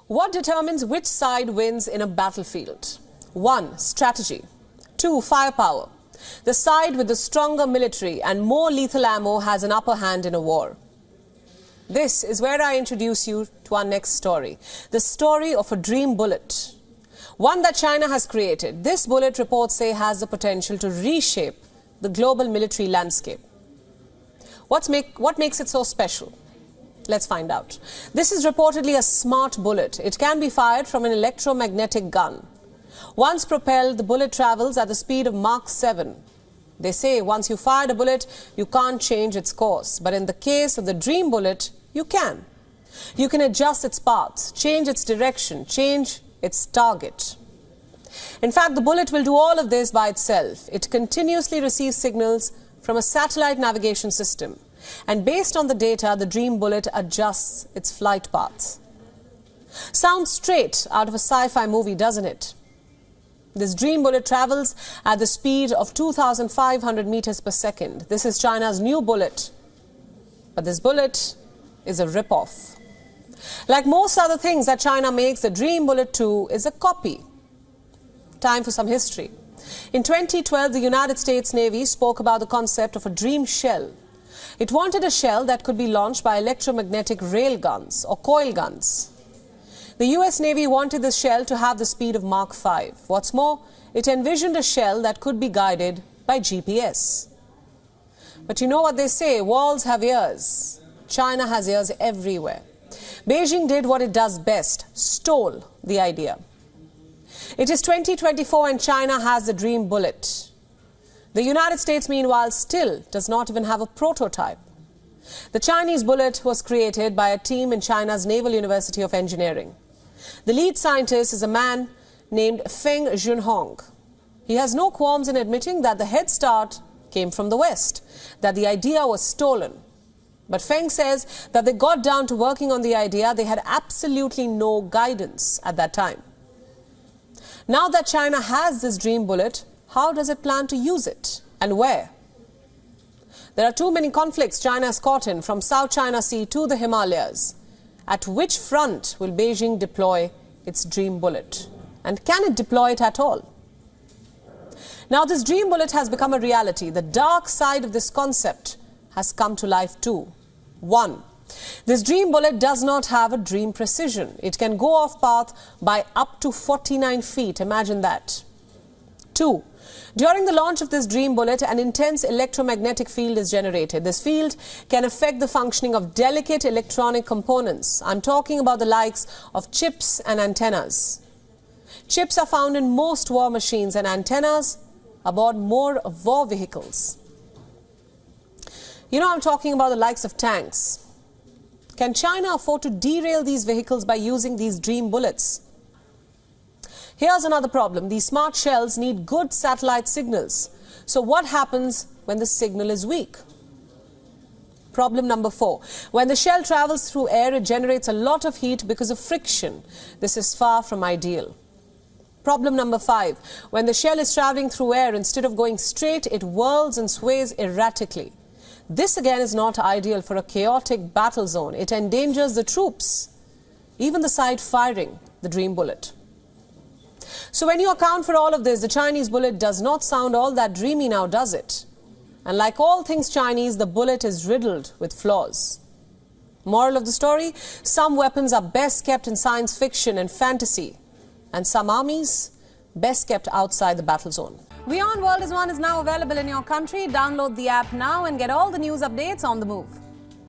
What determines which side wins in a battlefield? 1. Strategy. 2. Firepower. The side with the stronger military and more lethal ammo has an upper hand in a war. This is where I introduce you to our next story. The story of a dream bullet. One that China has created. This bullet, reports say, has the potential to reshape the global military landscape. What makes it so special? Let's find out. This is reportedly a smart bullet. It can be fired from an electromagnetic gun. Once propelled, the bullet travels at the speed of Mach 7. They say once you fire a bullet, you can't change its course. But in the case of the dream bullet, you can. You can adjust its path, change its direction, change its target. In fact, the bullet will do all of this by itself. It continuously receives signals from a satellite navigation system. And based on the data, the dream bullet adjusts its flight path. Sounds straight out of a sci-fi movie, doesn't it? This dream bullet travels at the speed of 2,500 meters per second. This is China's new bullet. But this bullet is a rip-off. Like most other things that China makes, the dream bullet too is a copy. Time for some history. In 2012, the United States Navy spoke about the concept of a dream shell. It wanted a shell that could be launched by electromagnetic rail guns or coil guns. The US Navy wanted this shell to have the speed of Mach 5. What's more, it envisioned a shell that could be guided by GPS. But you know what they say, walls have ears. China has ears everywhere. Beijing did what it does best, stole the idea. It is 2024 and China has the dream bullet. The United States, meanwhile, still does not even have a prototype. The Chinese bullet was created by a team in China's Naval University of Engineering. The lead scientist is a man named Feng Junhong. He has no qualms in admitting that the head start came from the West, that the idea was stolen. But Feng says that they got down to working on the idea. They had absolutely no guidance at that time. Now that China has this dream bullet, how does it plan to use it and where? There are too many conflicts China is caught in, from South China Sea to the Himalayas. At which front will Beijing deploy its dream bullet? And can it deploy it at all? Now this dream bullet has become a reality. The dark side of this concept has come to life too. 1. This dream bullet does not have a dream precision. It can go off path by up to 49 feet. Imagine that. 2. During the launch of this dream bullet, an intense electromagnetic field is generated. This field can affect the functioning of delicate electronic components. I'm talking about the likes of chips and antennas. Chips are found in most war machines and antennas aboard more war vehicles. You know, I'm talking about the likes of tanks. Can China afford to derail these vehicles by using these dream bullets? Here's another problem. These smart shells need good satellite signals. So what happens when the signal is weak? Problem number 4. When the shell travels through air, it generates a lot of heat because of friction. This is far from ideal. Problem number 5. When the shell is traveling through air, instead of going straight, it whirls and sways erratically. This again is not ideal for a chaotic battle zone. It endangers the troops, even the side firing the dream bullet. So when you account for all of this, the Chinese bullet does not sound all that dreamy now, does it? And like all things Chinese, the bullet is riddled with flaws. Moral of the story, some weapons are best kept in science fiction and fantasy, and some armies best kept outside the battle zone. WION World is now available in your country. Download the app now and get all the news updates on the move.